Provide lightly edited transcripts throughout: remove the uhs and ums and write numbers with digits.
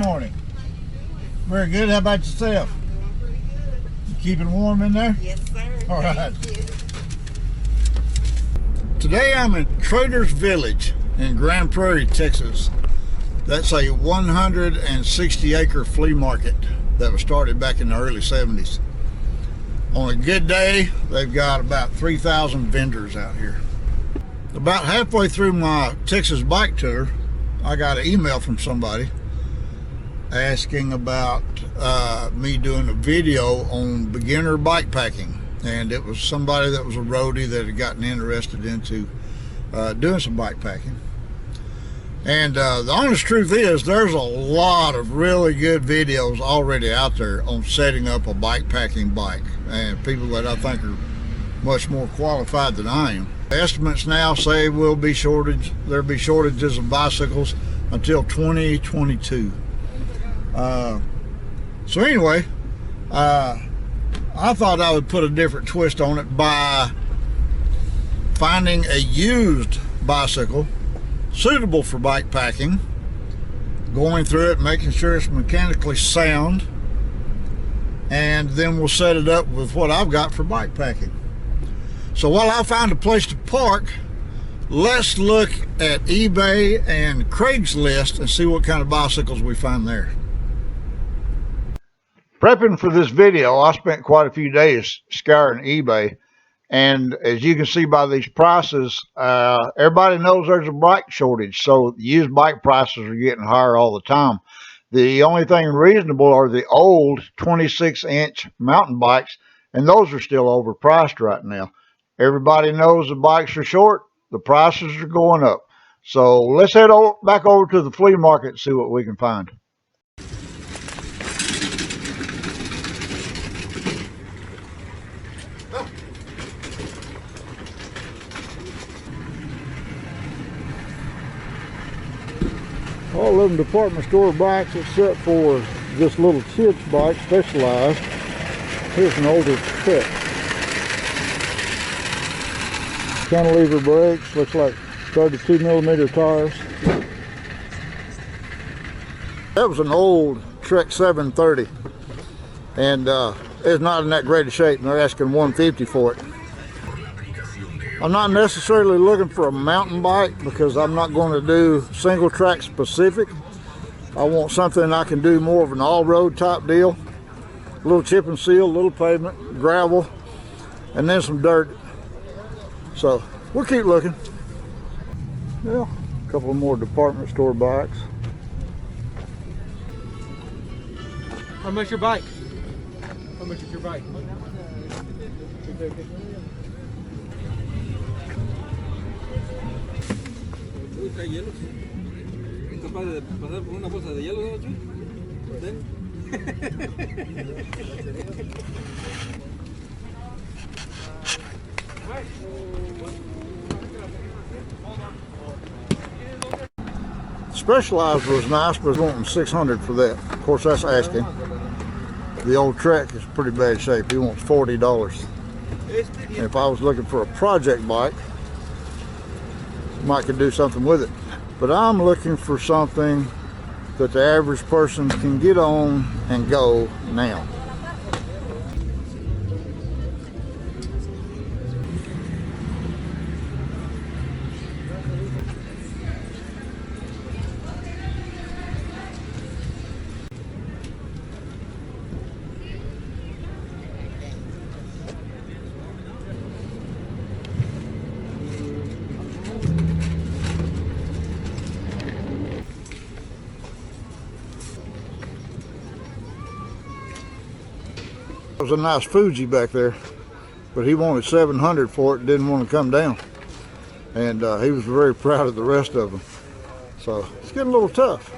morning. Very good. How about yourself? You keeping warm in there? Yes, sir. All right. Today I'm in Traders Village in Grand Prairie, Texas. That's a 160-acre flea market that was started back in the early 70s. On a good day, they've got about 3,000 vendors out here. About halfway through my Texas bike tour, I got an email from somebody asking about me doing a video on beginner bike packing. And it was somebody that was a roadie that had gotten interested into doing some bike packing. And the honest truth is, there's a lot of really good videos already out there on setting up a bike packing bike, and people that I think are much more qualified than I am. Estimates now say there'll be shortages of bicycles until 2022. So anyway, I thought I would put a different twist on it by finding a used bicycle suitable for bike packing, going through it, making sure it's mechanically sound, and then we'll set it up with what I've got for bike packing. So while I find a place to park, let's look at eBay and Craigslist and see what kind of bicycles we find there. Prepping for this video, I spent quite a few days scouring eBay, and as you can see by these prices, everybody knows there's a bike shortage, so used bike prices are getting higher all the time. The only thing reasonable are the old 26-inch mountain bikes, and those are still overpriced right now. Everybody knows the bikes are short, the prices are going up. So let's head back over to the flea market and see what we can find. All of them department store bikes except for this little kid's bike, Specialized. Here's an older Trek. Cantilever brakes, looks like 32mm tires. That was an old Trek 730, and it's not in that great a shape, and they're asking $150 for it. I'm not necessarily looking for a mountain bike because I'm not going to do single track specific. I want something I can do more of an all-road type deal. A little chip and seal, a little pavement, gravel, and then some dirt. So we'll keep looking. Yeah, a couple more department store bikes. How much your bike? How much is your bike? Trae hielo. ¿Es capaz de pasar por una bolsa de hielo, Chuy? Specialized was nice, but I was wanting $600 for that. Of course, that's asking. The old Trek is pretty bad shape. He wants $40. And if I was looking for a project bike, might could do something with it, but I'm looking for something that the average person can get on and go now. There was a nice Fuji back there, but he wanted $700 for it, didn't want to come down, and he was very proud of the rest of them. So it's getting a little tough.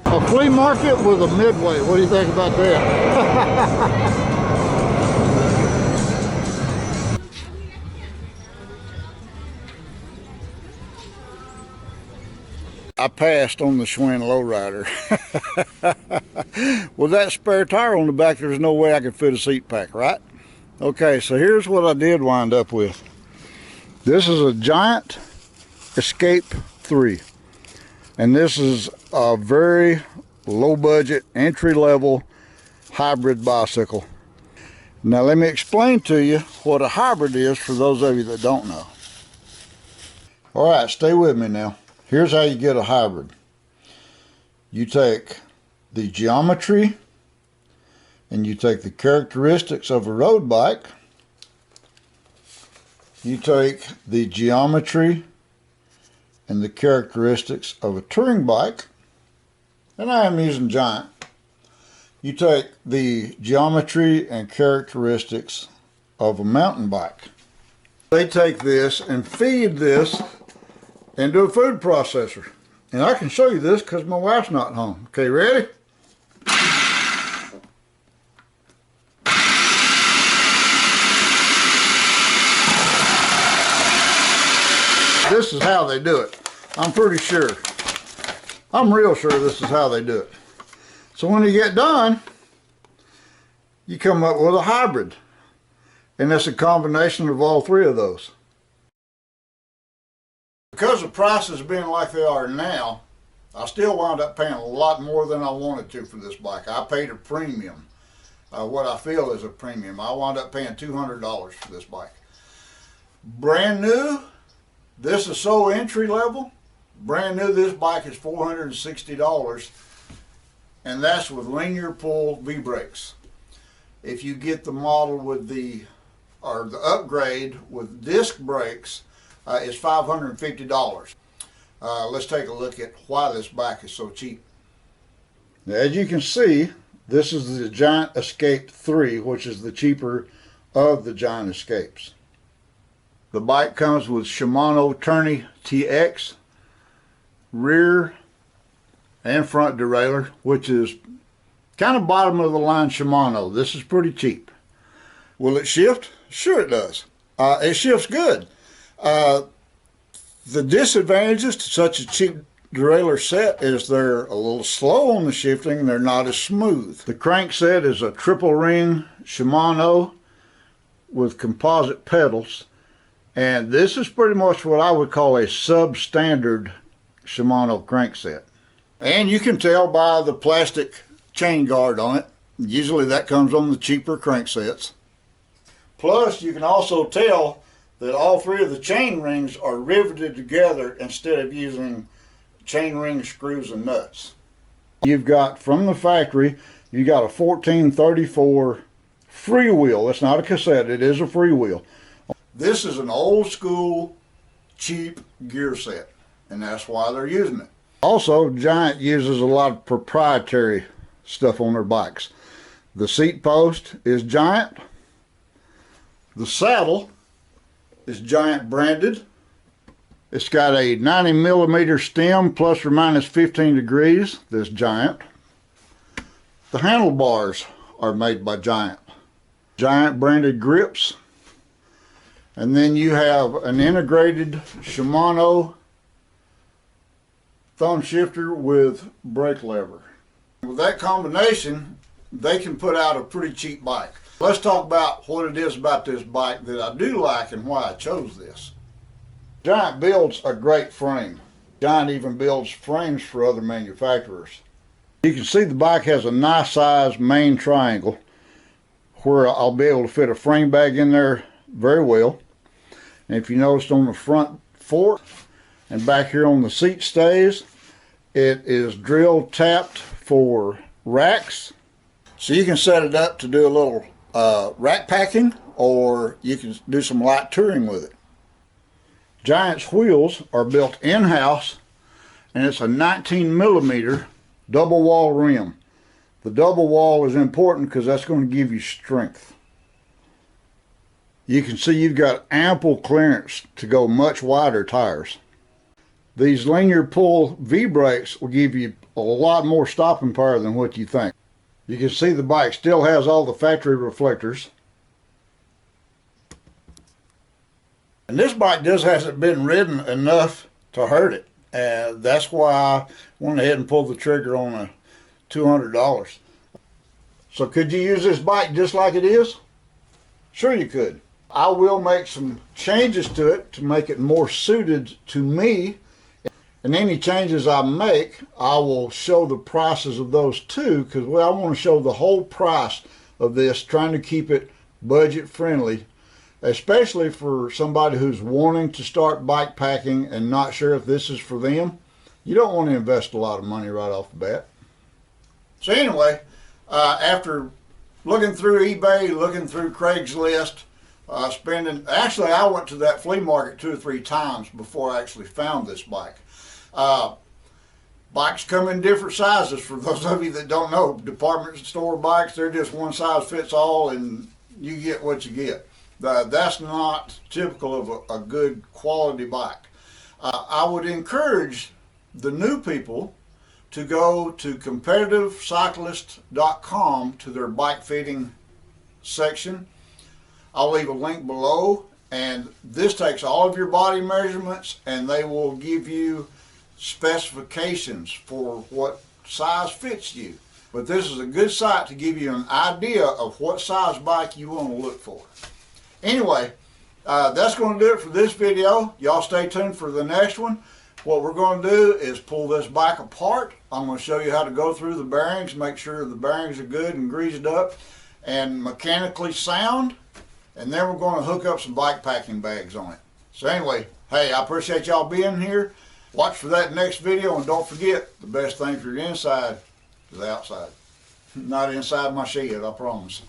A flea market with a midway, what do you think about that? I passed on the Schwinn lowrider. With that spare tire on the back, there's no way I could fit a seat pack, right? Okay, so here's what I did wind up with. This is a Giant Escape 3. And this is a very low budget, entry level hybrid bicycle. Now let me explain to you what a hybrid is for those of you that don't know. All right, stay with me now. Here's how you get a hybrid. You take the geometry and you take the characteristics of a road bike. You take the geometry and the characteristics of a touring bike, and I am using Giant. You take the geometry and characteristics of a mountain bike. They take this and feed this into a food processor. And I can show you this because my wife's not home. Okay, ready? This is how they do it. I'm pretty sure. I'm real sure this is how they do it. So when you get done, you come up with a hybrid. And that's a combination of all three of those. Because the prices being like they are now, I still wound up paying a lot more than I wanted to for this bike. I paid a premium. What I feel is a premium. I wound up paying $200 for this bike. Brand new. This is so entry level. Brand new, this bike is $460, and that's with linear pull V-brakes. If you get the model with the upgrade with disc brakes, it's $550. Let's take a look at why this bike is so cheap. Now, as you can see, this is the Giant Escape 3, which is the cheaper of the Giant Escapes. The bike comes with Shimano Tourney TX, rear and front derailleur, which is kind of bottom of the line Shimano. This is pretty cheap. Will it shift? Sure it does. It shifts good. The disadvantages to such a cheap derailleur set is they're a little slow on the shifting and they're not as smooth. The crankset is a triple ring Shimano with composite pedals. And this is pretty much what I would call a substandard Shimano crankset. And you can tell by the plastic chain guard on it. Usually that comes on the cheaper cranksets. Plus, you can also tell that all three of the chain rings are riveted together instead of using chain ring screws and nuts. You've got, from the factory, you got a 1434 freewheel. It's not a cassette, it is a freewheel. This is an old school, cheap gear set, and that's why they're using it. Also, Giant uses a lot of proprietary stuff on their bikes. The seat post is Giant. The saddle is Giant branded. It's got a 90mm stem, plus or minus 15 degrees. This Giant. The handlebars are made by Giant. Giant branded grips. And then you have an integrated Shimano thumb shifter with brake lever. With that combination, they can put out a pretty cheap bike. Let's talk about what it is about this bike that I do like and why I chose this. Giant builds a great frame. Giant even builds frames for other manufacturers. You can see the bike has a nice size main triangle where I'll be able to fit a frame bag in there very well. And if you noticed on the front fork and back here on the seat stays, it is drill tapped for racks. So you can set it up to do a little rack packing, or you can do some light touring with it. Giant's wheels are built in-house, and it's a 19mm double wall rim. The double wall is important because that's going to give you strength. You can see you've got ample clearance to go much wider tires. These linear pull V-brakes will give you a lot more stopping power than what you think. You can see the bike still has all the factory reflectors. And this bike just hasn't been ridden enough to hurt it. That's why I went ahead and pulled the trigger on a $200. So could you use this bike just like it is? Sure you could. I will make some changes to it to make it more suited to me. And any changes I make, I will show the prices of those too, because I want to show the whole price of this, trying to keep it budget friendly, especially for somebody who's wanting to start bike packing and not sure if this is for them. You don't want to invest a lot of money right off the bat. So anyway, after looking through eBay, looking through Craigslist, actually I went to that flea market 2 or 3 times before I actually found this bike. Bikes come in different sizes. For those of you that don't know, department store bikes, they're just one size fits all and you get what you get. That's not typical of a good quality bike. I would encourage the new people to go to competitivecyclist.com to their bike fitting section. I'll leave a link below, and this takes all of your body measurements and they will give you specifications for what size fits you. But this is a good site to give you an idea of what size bike you want to look for. Anyway, that's going to do it for this video. Y'all stay tuned for the next one. What we're going to do is pull this bike apart. I'm going to show you how to go through the bearings, make sure the bearings are good and greased up and mechanically sound, and then we're going to hook up some bike packing bags on it. So anyway, hey, I appreciate y'all being here. Watch for that next video, and don't forget, the best thing for your inside is outside. Not inside my shed, I promise.